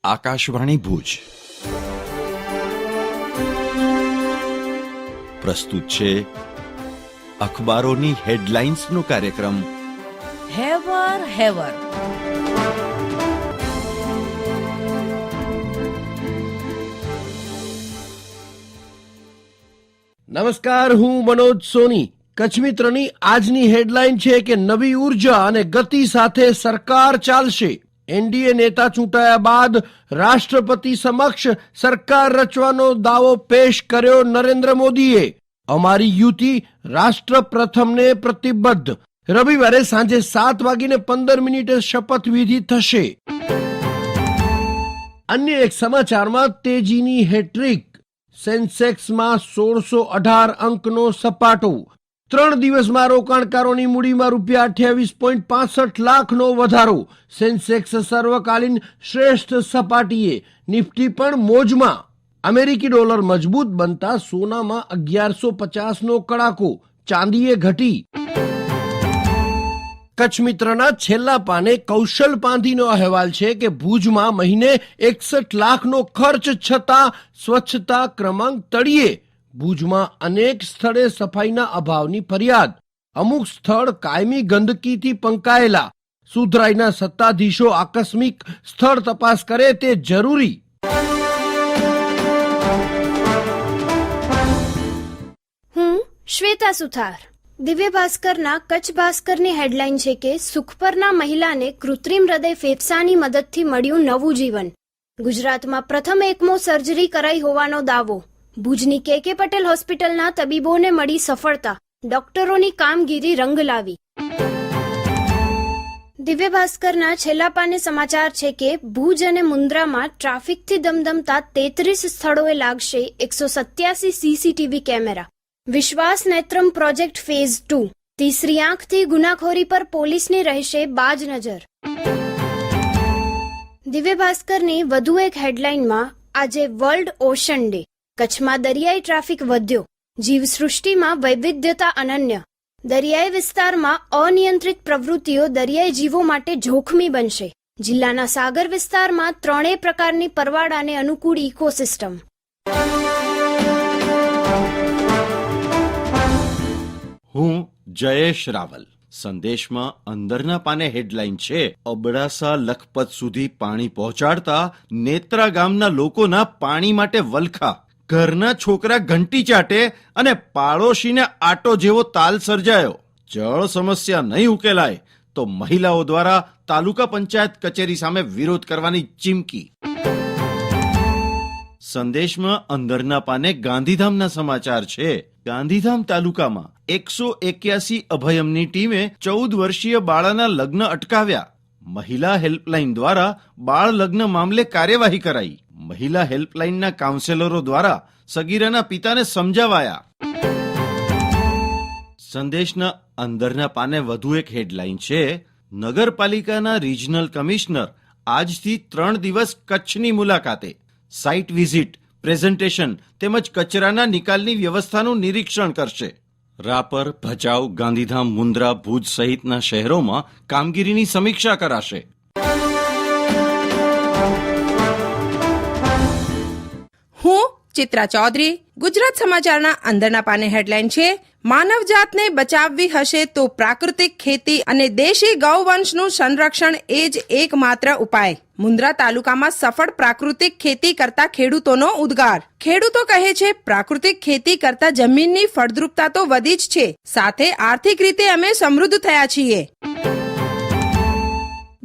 આકાશવાણી ભુજ પ્રસ્તુત છે અખબારોની હેડલાઇન્સનો કાર્યક્રમ હેવર હેવર. નમસ્કાર, હું મનોજ સોની. કચ્છ મિત્રની આજની હેડલાઇન છે કે નવી ઉર્જા અને ગતિ સાથે સરકાર ચાલશે. એનડીએ નેતા ચૂંટાયા બાદ રાષ્ટ્રપતિ સમક્ષ સરકાર રચવાનો દાવો પેશ કર્યો નરેન્દ્ર મોદીએ. અમારી યુતિ રાષ્ટ્ર પ્રથમને પ્રતિબદ્ધ. રવિવારે સાંજે 7:15 શપથવિધિ થશે. અન્ય એક સમાચારમાં તેજીની હેટ્રિક. સેન્સેક્સમાં 1618 અંકનો સપાટો. 3 દિવસમાં રોકાણકારોની મૂડીમાં ₹28.65 લાખનો વધારો. સેન્સેક્સ સર્વકાલીન શ્રેષ્ઠ સપાટીએ. નિફ્ટી પણ મોજમાં. અમેરિકી ડોલર મજબૂત બનતા સોનામાં 1150નો કડાકો. ચાંદીએ ઘટી. કચ્છ મિત્રના છેલ્લા પાને કૌશલ પાંધીનો અહેવાલ છે કે ભુજમાં મહિને 61 લાખનો ખર્ચ છતાં સ્વચ્છતા ક્રમાંક તળિયે. ભુજમાં અનેક સ્થળે સફાઈના અભાવની ફરિયાદ. અમુક સ્થળ કાયમી ગંદકીથી પંકાયેલા. સુધરાઈના સત્તાધીશો આકસ્મિક સ્થળ તપાસ કરે તે જરૂરી. હું શ્વેતા સુથાર. દિવ્ય ભાસ્કરના કચ્છ ભાસ્કરની હેડલાઇન છે કે સુખપરના મહિલાને કૃત્રિમ હૃદય ફેફસાની મદદથી મળ્યું નવું જીવન. ગુજરાતમાં પ્રથમ એકમો સર્જરી કરાઈ હોવાનો દાવો. ભુજની કે પટેલ હોસ્પિટલના તબીબોને મળી સફળતા. ડોક્ટરોની કામગીરી રંગ લાવી. દિવ્ય ભાસ્કરના છેલ્લા પાને સમાચાર છે કે ભુજ અને મુન્દ્રામાં ટ્રાફિકથી ધમધમતા 33 સ્થળોએ લાગશે 187 સીસીટીવી કેમેરા. વિશ્વાસ નેત્રમ પ્રોજેક્ટ ફેઝ 2. તીસરી આંખથી ગુનાખોરી પર પોલીસની રહેશે બાજ નજર. દિવ્ય ભાસ્કરની વધુ એક હેડલાઇનમાં આજે વર્લ્ડ ઓશન ડે. કચ્છમાં દરિયાઈ ટ્રાફિક વધ્યો. જીવસૃષ્ટિમાં વૈવિધ્યતા અનન્ય. દરિયાઈ વિસ્તારમાં અનિયંત્રિત પ્રવૃત્તિઓ દરિયાઈ જીવો માટે જોખમી બનશે. જિલ્લાના સાગર વિસ્તારમાં 3 પ્રકારની પરવાળાને અનુકૂળ ઇકોસિસ્ટમ. હું જયેશ રાવલ. સંદેશમાં અંદરના પાને હેડલાઇન છે અબડાસા લખપત સુધી પાણી પહોંચાડતા નેત્રા ગામના લોકોના પાણી માટે વલખા. ઘરના છોકરા ઘંટી ચાટે અને પાડોશીને આટો જેવો તાલ સર્જાયો. જળ સમસ્યા નહીં ઉકેલાય તો મહિલાઓ દ્વારા તાલુકા પંચાયત કચેરી સામે વિરોધ કરવાની ચીમકી. સંદેશમાં અંદરના પાને ગાંધીધામના સમાચાર છે. ગાંધીધામ તાલુકામાં 181 અભયમની ટીમે 14 વર્ષીય બાળાના લગ્ન અટકાવ્યા. મહિલા હેલ્પલાઇન દ્વારા બાળ લગ્ન મામલે કાર્યવાહી કરાઈ. મહિલા હેલ્પલાઇનના કાઉન્સેલરો દ્વારા સગીરાના પિતાને સમજાવાયા. સંદેશના અંદરના પાને વધુ એક હેડલાઇન છે નગરપાલિકાના રિજનલ કમિશનર આજથી 3 દિવસ કચ્છની મુલાકાતે. સાઇટ વિઝિટ, પ્રેઝન્ટેશન તેમજ કચરાના નિકાલની વ્યવસ્થાનું નિરીક્ષણ કરશે. રાપર, ભચાઉ, ગાંધીધામ, મુન્દ્રા, ભુજ સહિતના શહેરોમાં કામગીરીની સમીક્ષા કરાશે. હું ચિત્રા ચૌધરી. ગુજરાત સમાચારના અંદરના પાને હેડલાઇન છે માનવજાતને બચાવવી હશે તો પ્રાકૃતિક ખેતી અને દેશી ગૌવંશનું સંરક્ષણ એ જ એકમાત્ર ઉપાય. મુન્દ્રા તાલુકામાં સફળ પ્રાકૃતિક ખેતી કરતા ખેડૂતોનો ઉદ્ગાર. ખેડૂતો કહે છે પ્રાકૃતિક ખેતી કરતા જમીનની ફળદ્રુપતા તો વધી જ છે, સાથે આર્થિક રીતે અમે સમૃદ્ધ થયા છીએ.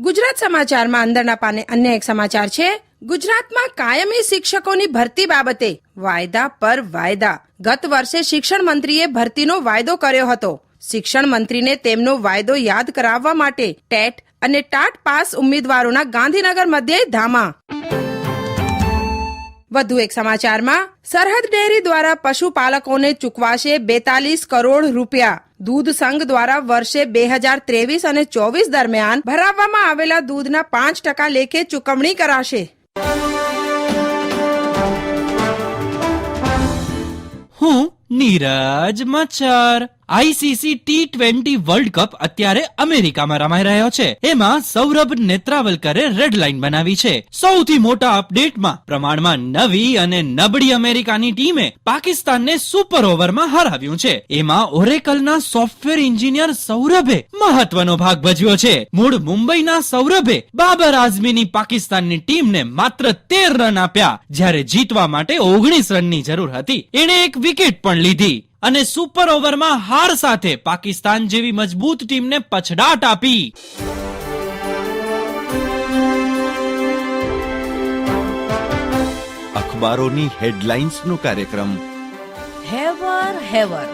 ગુજરાત સમાચારમાં અંદરના પાને અન્ય એક સમાચાર છે ગુજરાતમાં કાયમી શિક્ષકોની ભરતી બાબતે વાયદા પર વાયદા. ગત વર્ષે શિક્ષણ મંત્રીએ ભરતીનો વાયદો કર્યો હતો. શિક્ષણ મંત્રીને તેમનો વાયદો યાદ કરાવવા માટે ટેટ અને ટાટ પાસ ઉમેદવારોના ગાંધીનગર મધ્યે ધામા. વધુ એક સમાચારમાં સરહદ ડેરી દ્વારા પશુપાલકોને ચૂકવાશે 42 કરોડ રૂપિયા. દૂધ સંઘ દ્વારા વર્ષે 2023 અને 24 દરમિયાન ભરાવવામાં આવેલા દૂધના 5% લેખે ચૂકવણી કરાશે. હું નીરજ મચ્છર. આઈસીસી T20 વર્લ્ડ કપ અત્યારે અમેરિકામાં રમાઈ રહ્યો છે. એમાં સૌરભ નેત્રાવલકરે રેડ લાઇન બનાવી છે. સૌથી મોટા અપડેટમાં પ્રમાણમાં નવી અને નબળી અમેરિકાની ટીમે પાકિસ્તાનને સુપર ઓવરમાં હરાવ્યું છે. એમાં ઓરેકલના સોફ્ટવેર એન્જિનિયર સૌરભે મહત્વનો ભાગ ભજવ્યો છે. મૂળ મુંબઈના સૌરભે બાબર આઝમીની પાકિસ્તાનની ટીમને માત્ર 13 રન આપ્યા, જ્યારે જીતવા માટે 19 રનની જરૂર હતી. એણે એક વિકેટ પણ લીધી અને સુપર ઓવરમાં હાર સાથે પાકિસ્તાન જેવી મજબૂત ટીમને પછડાટ આપી. અખબારોની હેડલાઇન્સનો કાર્યક્રમ હેવર હેવર